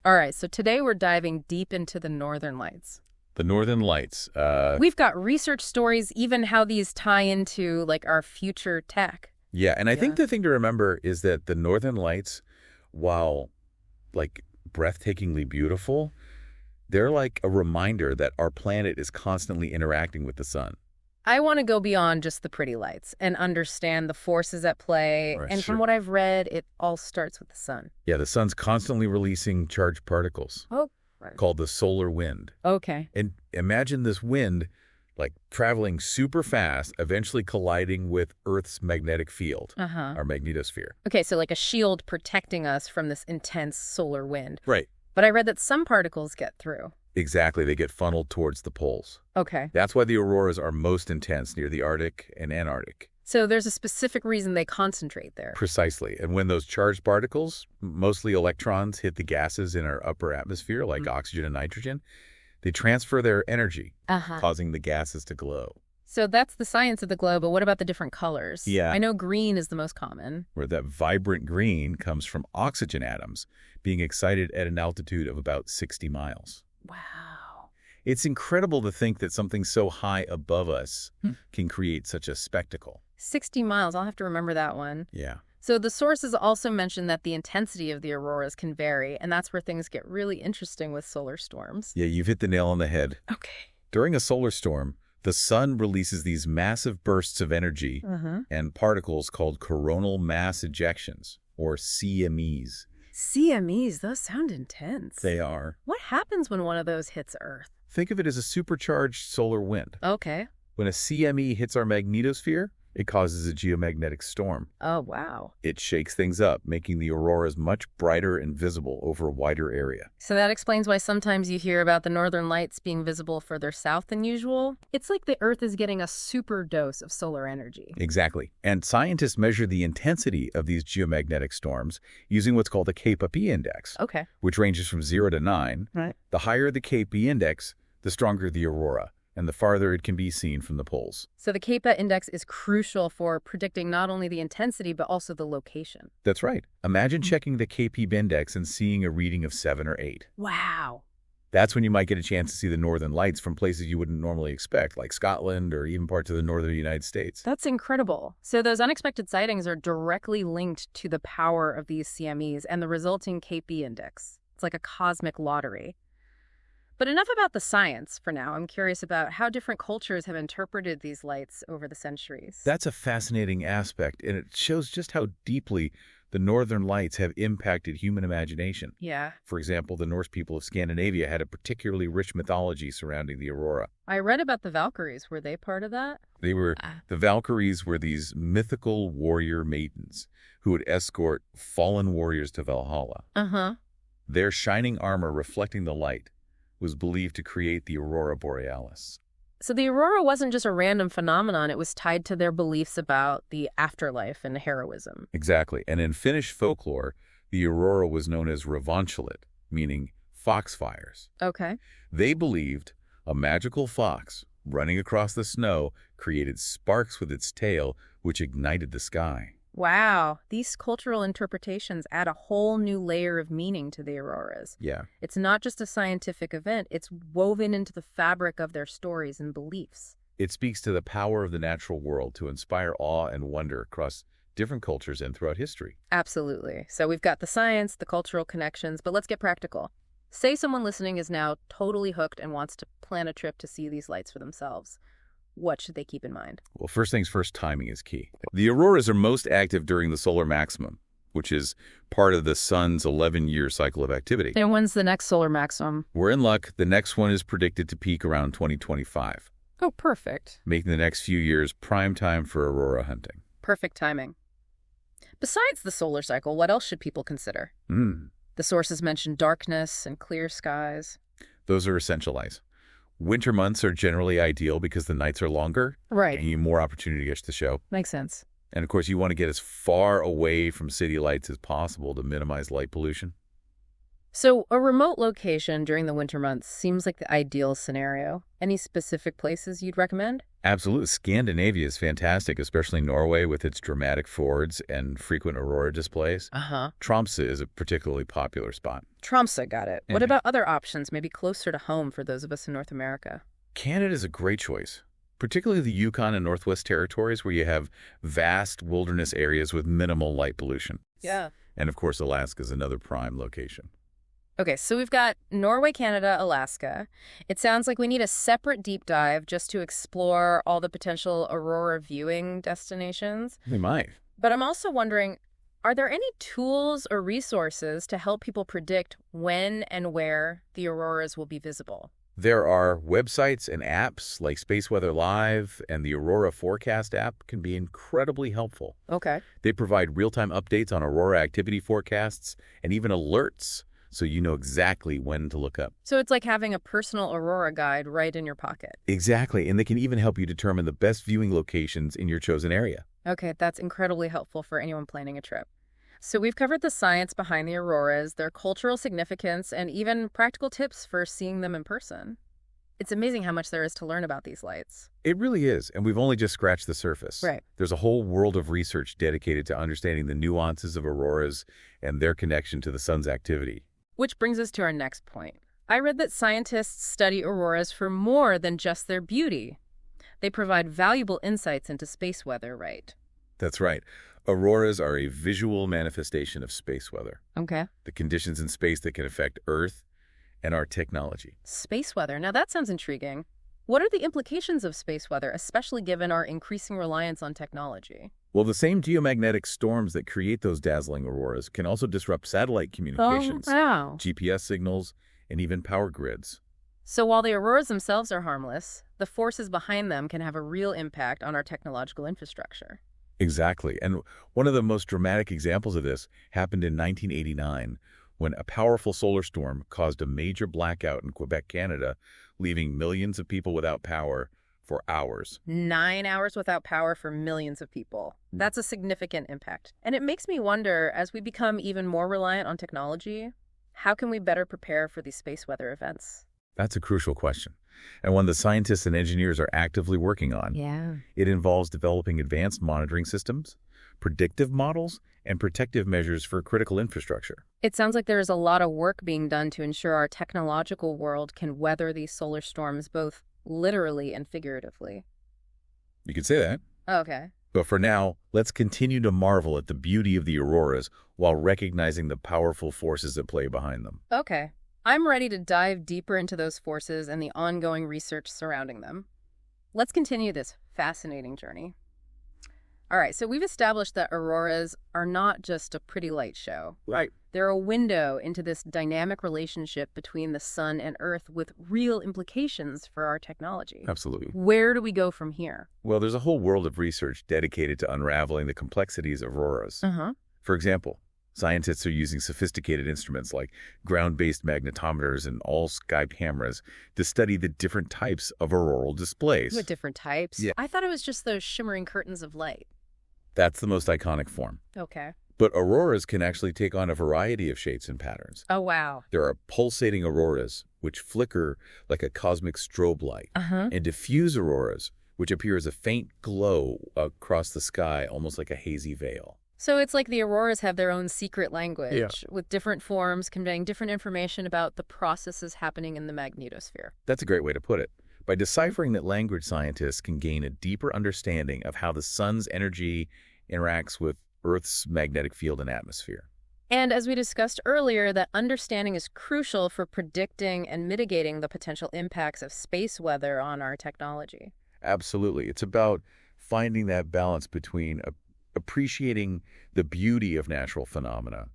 All right, so today we're diving deep into the Northern Lights. The Northern Lights. We've got research stories, even how these tie into, like, our future tech. Yeah, and I Yeah. think the thing to remember is that the Northern Lights, while like breathtakingly beautiful, they're like a reminder that our planet is constantly interacting with the sun. I want to go beyond just the pretty lights and understand the forces at play. Right, And from sure. what I've read, it all starts with the sun. Yeah, the sun's constantly releasing charged particles Oh, right. called the solar wind. Okay. And imagine this wind like traveling super fast, eventually colliding with Earth's magnetic field, Uh-huh. our magnetosphere. Okay, so like a shield protecting us from this intense solar wind. Right. But I read that some particles get through. Exactly. They get funneled towards the poles. Okay. That's why the auroras are most intense near the Arctic and Antarctic. So there's a specific reason they concentrate there. Precisely. And when those charged particles, mostly electrons, hit the gases in our upper atmosphere, like oxygen and nitrogen, they transfer their energy, Uh-huh. causing the gases to glow. So that's the science of the glow, but what about the different colors? Yeah. I know green is the most common. Where that vibrant green comes from oxygen atoms being excited at an altitude of about 60 miles. Wow. It's incredible to think that something so high above us can create such a spectacle. 60 miles. I'll have to remember that one. Yeah. So the sources also mention that the intensity of the auroras can vary, and that's where things get really interesting with solar storms. Yeah, you've hit the nail on the head. Okay. During a solar storm, the sun releases these massive bursts of energy and particles called coronal mass ejections, or CMEs. CMEs, those sound intense. They are. What happens when one of those hits Earth? Think of it as a supercharged solar wind. Okay. When a CME hits our magnetosphere, it causes a geomagnetic storm. Oh, wow. It shakes things up, making the auroras much brighter and visible over a wider area. So that explains why sometimes you hear about the northern lights being visible further south than usual. It's like the Earth is getting a super dose of solar energy. Exactly. And scientists measure the intensity of these geomagnetic storms using what's called the KP index, Okay. which ranges from 0 to 9. Right. The higher the KP index, the stronger the aurora, and the farther it can be seen from the poles. So the Kappa index is crucial for predicting not only the intensity, but also the location. That's right. Imagine checking the KP index and seeing a reading of 7 or 8. Wow. That's when you might get a chance to see the northern lights from places you wouldn't normally expect, like Scotland or even parts of the northern United States. That's incredible. So those unexpected sightings are directly linked to the power of these CMEs and the resulting KP index. It's like a cosmic lottery. But enough about the science for now. I'm curious about how different cultures have interpreted these lights over the centuries. That's a fascinating aspect, and it shows just how deeply the northern lights have impacted human imagination. Yeah. For example, the Norse people of Scandinavia had a particularly rich mythology surrounding the aurora. I read about the Valkyries. Were they part of that? The Valkyries were these mythical warrior maidens who would escort fallen warriors to Valhalla. Uh-huh. Their shining armor reflecting the light was believed to create the Aurora Borealis. So the aurora wasn't just a random phenomenon. It was tied to their beliefs about the afterlife and heroism. Exactly. And in Finnish folklore, the aurora was known as revanchelit, meaning foxfires. Okay. They believed a magical fox running across the snow created sparks with its tail, which ignited the sky. Wow. These cultural interpretations add a whole new layer of meaning to the auroras. Yeah. It's not just a scientific event. It's woven into the fabric of their stories and beliefs. It speaks to the power of the natural world to inspire awe and wonder across different cultures and throughout history. Absolutely. So we've got the science, the cultural connections, but let's get practical. Say someone listening is now totally hooked and wants to plan a trip to see these lights for themselves. What should they keep in mind? Well, first things first, timing is key. The auroras are most active during the solar maximum, which is part of the sun's 11-year cycle of activity. And when's the next solar maximum? We're in luck. The next one is predicted to peak around 2025, Oh, perfect. making the next few years prime time for aurora hunting. Perfect timing. Besides the solar cycle, what else should people consider? The sources mention darkness and clear skies. Those are essential eyes. Winter months are generally ideal because the nights are longer Right. and you have more opportunity to catch the show. Makes sense. And of course, you want to get as far away from city lights as possible to minimize light pollution. So a remote location during the winter months seems like the ideal scenario. Any specific places you'd recommend? Absolutely. Scandinavia is fantastic, especially Norway with its dramatic fjords and frequent aurora displays. Uh-huh. Tromsø is a particularly popular spot. Tromsø, got it. What And about other options, maybe closer to home for those of us in North America? Canada is a great choice, particularly the Yukon and Northwest Territories where you have vast wilderness areas with minimal light pollution. Yeah. And of course, Alaska is another prime location. Okay, so we've got Norway, Canada, Alaska. It sounds like we need a separate deep dive just to explore all the potential aurora viewing destinations. We might. But I'm also wondering, are there any tools or resources to help people predict when and where the auroras will be visible? There are websites and apps like Space Weather Live, and the Aurora Forecast app can be incredibly helpful. Okay. They provide real-time updates on aurora activity forecasts and even alerts, so you know exactly when to look up. So it's like having a personal aurora guide right in your pocket. Exactly, and they can even help you determine the best viewing locations in your chosen area. Okay, that's incredibly helpful for anyone planning a trip. So we've covered the science behind the auroras, their cultural significance, and even practical tips for seeing them in person. It's amazing how much there is to learn about these lights. It really is, and we've only just scratched the surface. Right. There's a whole world of research dedicated to understanding the nuances of auroras and their connection to the sun's activity. Which brings us to our next point. I read that scientists study auroras for more than just their beauty. They provide valuable insights into space weather, right? That's right. Auroras are a visual manifestation of space weather, Okay. the conditions in space that can affect Earth and our technology. Space weather. Now that sounds intriguing. What are the implications of space weather, especially given our increasing reliance on technology? Well, the same geomagnetic storms that create those dazzling auroras can also disrupt satellite communications, wow. GPS signals, and even power grids. So while the auroras themselves are harmless, the forces behind them can have a real impact on our technological infrastructure. Exactly. And one of the most dramatic examples of this happened in 1989 when a powerful solar storm caused a major blackout in Quebec, Canada, leaving millions of people without power for hours. 9 hours without power for millions of people. That's a significant impact. And it makes me wonder, as we become even more reliant on technology, how can we better prepare for these space weather events? That's a crucial question, and one the scientists and engineers are actively working on. Yeah. It involves developing advanced monitoring systems, predictive models, and protective measures for critical infrastructure. It sounds like there is a lot of work being done to ensure our technological world can weather these solar storms both literally and figuratively. You could say that. Okay. But for now, let's continue to marvel at the beauty of the auroras while recognizing the powerful forces at play behind them. Okay. I'm ready to dive deeper into those forces and the ongoing research surrounding them. Let's continue this fascinating journey. All right, so we've established that auroras are not just a pretty light show. Right. They're a window into this dynamic relationship between the sun and Earth with real implications for our technology. Absolutely. Where do we go from here? Well, there's a whole world of research dedicated to unraveling the complexities of auroras. Uh-huh. For example, scientists are using sophisticated instruments like ground-based magnetometers and all-sky cameras to study the different types of auroral displays. What different types? Yeah. I thought it was just those shimmering curtains of light. That's the most iconic form. Okay. But auroras can actually take on a variety of shapes and patterns. Oh, wow. There are pulsating auroras, which flicker like a cosmic strobe light, Uh-huh. and diffuse auroras, which appear as a faint glow across the sky, almost like a hazy veil. So it's like the auroras have their own secret language with different forms conveying different information about the processes happening in the magnetosphere. That's a great way to put it. By deciphering that language, scientists can gain a deeper understanding of how the sun's energy interacts with Earth's magnetic field and atmosphere. And as we discussed earlier, that understanding is crucial for predicting and mitigating the potential impacts of space weather on our technology. Absolutely. It's about finding that balance between appreciating the beauty of natural phenomena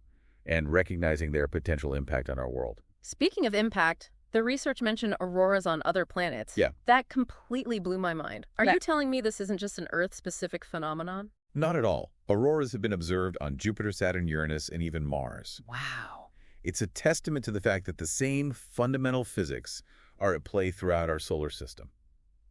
and recognizing their potential impact on our world. Speaking of impact, the research mentioned auroras on other planets. Yeah. That completely blew my mind. Are Nah. you telling me this isn't just an Earth-specific phenomenon? Not at all. Auroras have been observed on Jupiter, Saturn, Uranus, and even Mars. Wow. It's a testament to the fact that the same fundamental physics are at play throughout our solar system.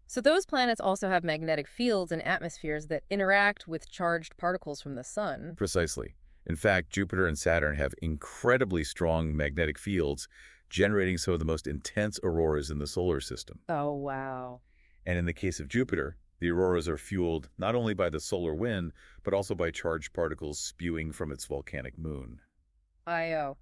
So those planets also have magnetic fields and atmospheres that interact with charged particles from the sun. Precisely. In fact, Jupiter and Saturn have incredibly strong magnetic fields, generating some of the most intense auroras in the solar system. Oh, wow. And in the case of Jupiter, The auroras are fueled not only by the solar wind, but also by charged particles spewing from its volcanic moon. IO.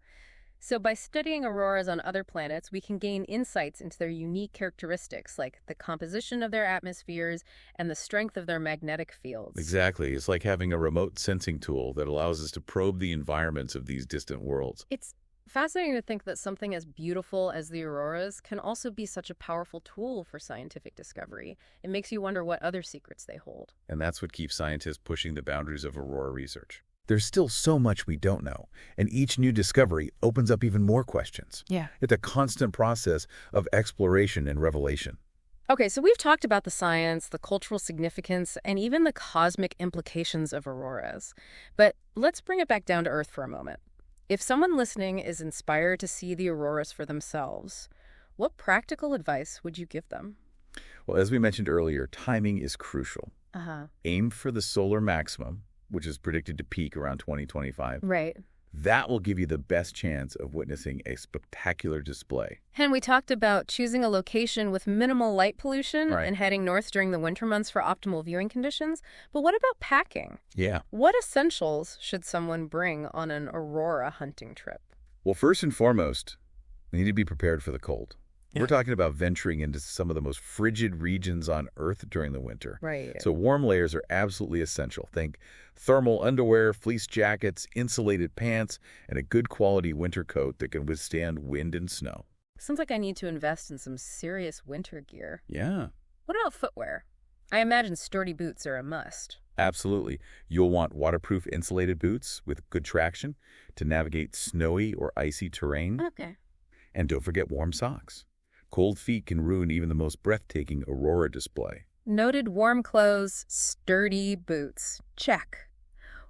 So by studying auroras on other planets, we can gain insights into their unique characteristics, like the composition of their atmospheres and the strength of their magnetic fields. Exactly. It's like having a remote sensing tool that allows us to probe the environments of these distant worlds. It's fascinating to think that something as beautiful as the auroras can also be such a powerful tool for scientific discovery. It makes you wonder what other secrets they hold. And that's what keeps scientists pushing the boundaries of aurora research. There's still so much we don't know, and each new discovery opens up even more questions. Yeah. It's a constant process of exploration and revelation. Okay, so we've talked about the science, the cultural significance, and even the cosmic implications of auroras. But let's bring it back down to Earth for a moment. If someone listening is inspired to see the auroras for themselves, what practical advice would you give them? Well, as we mentioned earlier, timing is crucial. Uh-huh. Aim for the solar maximum, which is predicted to peak around 2025. Right. That will give you the best chance of witnessing a spectacular display. And we talked about choosing a location with minimal light pollution Right. and heading north during the winter months for optimal viewing conditions. But what about packing? Yeah. What essentials should someone bring on an aurora hunting trip? Well, first and foremost, you need to be prepared for the cold. Yeah. We're talking about venturing into some of the most frigid regions on Earth during the winter. Right. So warm layers are absolutely essential. Think thermal underwear, fleece jackets, insulated pants, and a good quality winter coat that can withstand wind and snow. Sounds like I need to invest in some serious winter gear. Yeah, What about footwear? I imagine sturdy boots are a must. absolutely. You'll want waterproof insulated boots with good traction to navigate snowy or icy terrain. Okay. And don't forget warm socks. Cold feet can ruin even the most breathtaking aurora display. Noted warm clothes, sturdy boots. Check.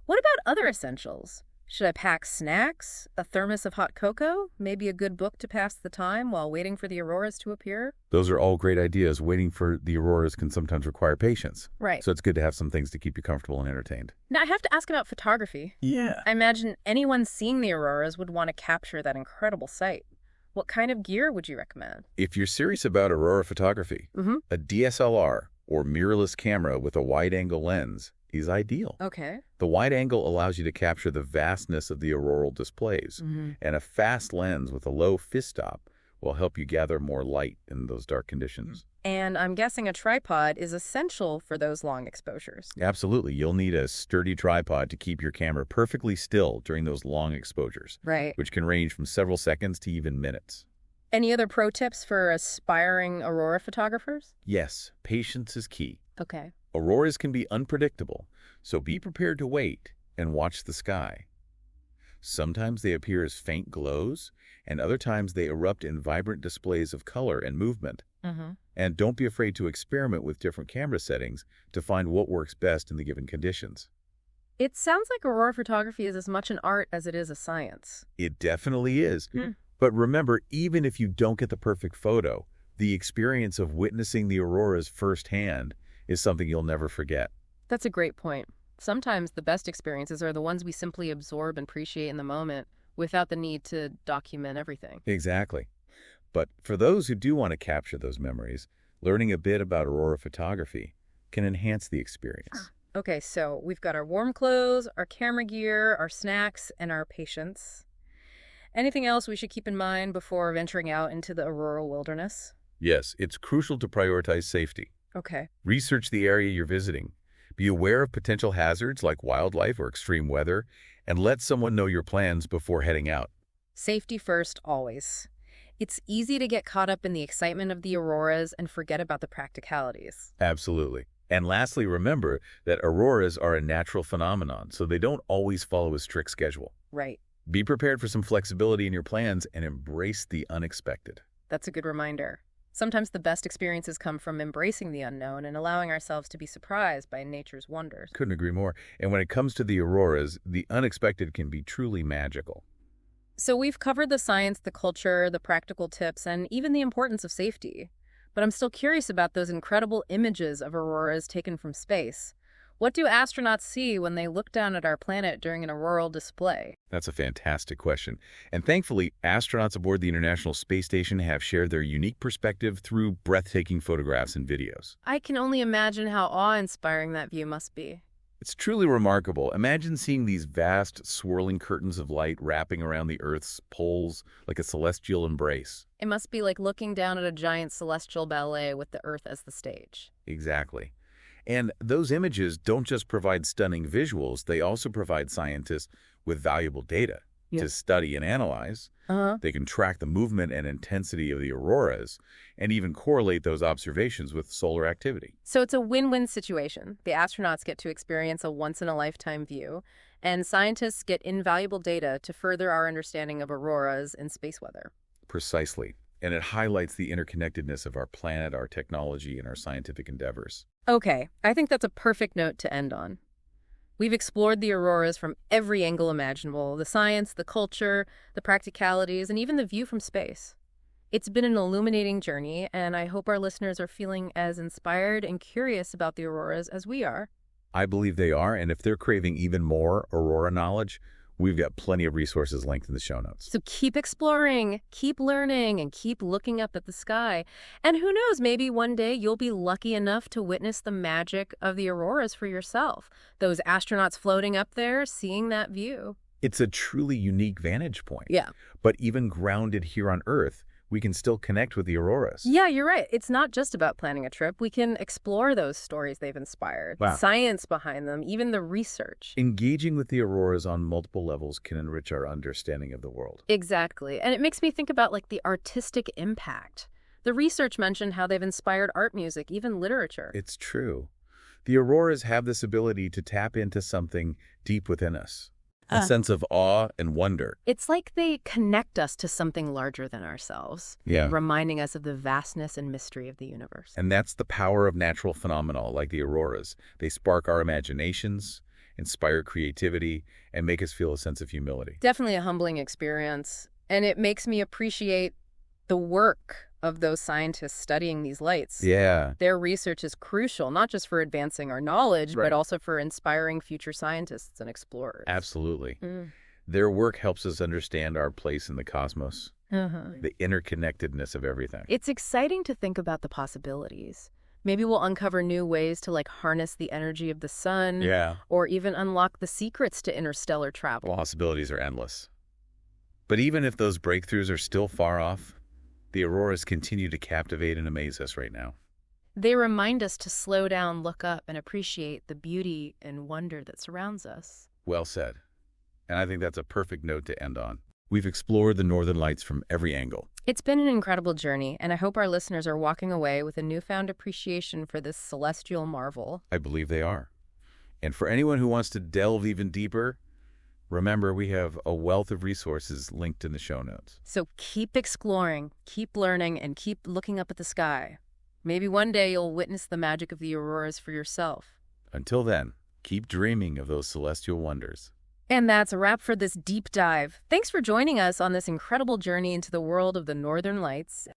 What about other essentials? Should I pack snacks, a thermos of hot cocoa, maybe a good book to pass the time while waiting for the auroras to appear? Those are all great ideas. Waiting for the auroras can sometimes require patience. Right. So it's good to have some things to keep you comfortable and entertained. Now, I have to ask about photography. Yeah. I imagine anyone seeing the auroras would want to capture that incredible sight. What kind of gear would you recommend? If you're serious about aurora photography, a DSLR or mirrorless camera with a wide-angle lens is ideal. Okay. The wide angle allows you to capture the vastness of the auroral displays, and a fast lens with a low f-stop will help you gather more light in those dark conditions. And I'm guessing a tripod is essential for those long exposures. Absolutely. You'll need a sturdy tripod to keep your camera perfectly still during those long exposures, Right. which can range from several seconds to even minutes. Any other pro tips for aspiring aurora photographers? Yes, patience is key. Okay. Auroras can be unpredictable, so be prepared to wait and watch the sky. Sometimes they appear as faint glows, and other times they erupt in vibrant displays of color and movement. And don't be afraid to experiment with different camera settings to find what works best in the given conditions. It sounds like aurora photography is as much an art as it is a science. It definitely is. But remember, even if you don't get the perfect photo, the experience of witnessing the auroras firsthand is something you'll never forget. That's a great point. Sometimes the best experiences are the ones we simply absorb and appreciate in the moment without the need to document everything. Exactly. But for those who do want to capture those memories, learning a bit about aurora photography can enhance the experience. Okay, so we've got our warm clothes, our camera gear, our snacks, and our patience. Anything else we should keep in mind before venturing out into the auroral wilderness? Yes, it's crucial to prioritize safety. Okay. Research the area you're visiting. Be aware of potential hazards like wildlife or extreme weather, and let someone know your plans before heading out. Safety first, always. It's easy to get caught up in the excitement of the auroras and forget about the practicalities. Absolutely. And lastly, remember that auroras are a natural phenomenon, so they don't always follow a strict schedule. Right. Be prepared for some flexibility in your plans and embrace the unexpected. That's a good reminder. Sometimes the best experiences come from embracing the unknown and allowing ourselves to be surprised by nature's wonders. Couldn't agree more. And when it comes to the auroras, the unexpected can be truly magical. So we've covered the science, the culture, the practical tips, and even the importance of safety. But I'm still curious about those incredible images of auroras taken from space. What do astronauts see when they look down at our planet during an auroral display? That's a fantastic question. And thankfully, astronauts aboard the International Space Station have shared their unique perspective through breathtaking photographs and videos. I can only imagine how awe-inspiring that view must be. It's truly remarkable. Imagine seeing these vast, swirling curtains of light wrapping around the Earth's poles like a celestial embrace. It must be like looking down at a giant celestial ballet with the Earth as the stage. Exactly. And those images don't just provide stunning visuals, they also provide scientists with valuable data to study and analyze. They can track the movement and intensity of the auroras and even correlate those observations with solar activity. So it's a win-win situation. The astronauts get to experience a once-in-a-lifetime view, and scientists get invaluable data to further our understanding of auroras and space weather. Precisely. And it highlights the interconnectedness of our planet, our technology, and our scientific endeavors. Okay, I think that's a perfect note to end on. We've explored the auroras from every angle imaginable, the science, the culture, the practicalities, and even the view from space. It's been an illuminating journey, and I hope our listeners are feeling as inspired and curious about the auroras as we are. I believe they are, and if they're craving even more aurora knowledge, we've got plenty of resources linked in the show notes. So keep exploring, keep learning, and keep looking up at the sky. And who knows, maybe one day you'll be lucky enough to witness the magic of the auroras for yourself. Those astronauts floating up there, seeing that view. It's a truly unique vantage point. Yeah. But even grounded here on Earth, we can still connect with the auroras. Yeah, you're right. It's not just about planning a trip. We can explore those stories they've inspired, Wow. science behind them, even the research. Engaging with the auroras on multiple levels can enrich our understanding of the world. Exactly. And it makes me think about the artistic impact. The research mentioned how they've inspired art, music, even literature. It's true. The auroras have this ability to tap into something deep within us. A sense of awe and wonder. It's like they connect us to something larger than ourselves, reminding us of the vastness and mystery of the universe. And that's the power of natural phenomena like the auroras. They spark our imaginations, inspire creativity, and make us feel a sense of humility. Definitely a humbling experience, and it makes me appreciate the work of those scientists studying these lights. Yeah. Their research is crucial, not just for advancing our knowledge, but also for inspiring future scientists and explorers. Absolutely. Their work helps us understand our place in the cosmos, the interconnectedness of everything. It's exciting to think about the possibilities. Maybe we'll uncover new ways to harness the energy of the sun, or even unlock the secrets to interstellar travel. Possibilities are endless. But even if those breakthroughs are still far off, the auroras continue to captivate and amaze us right now. They remind us to slow down, look up, and appreciate the beauty and wonder that surrounds us. Well said. And I think that's a perfect note to end on. We've explored the northern lights from every angle. It's been an incredible journey, and I hope our listeners are walking away with a newfound appreciation for this celestial marvel. I believe they are. And for anyone who wants to delve even deeper, remember, we have a wealth of resources linked in the show notes. So keep exploring, keep learning, and keep looking up at the sky. Maybe one day you'll witness the magic of the auroras for yourself. Until then, keep dreaming of those celestial wonders. And that's a wrap for this deep dive. Thanks for joining us on this incredible journey into the world of the Northern Lights.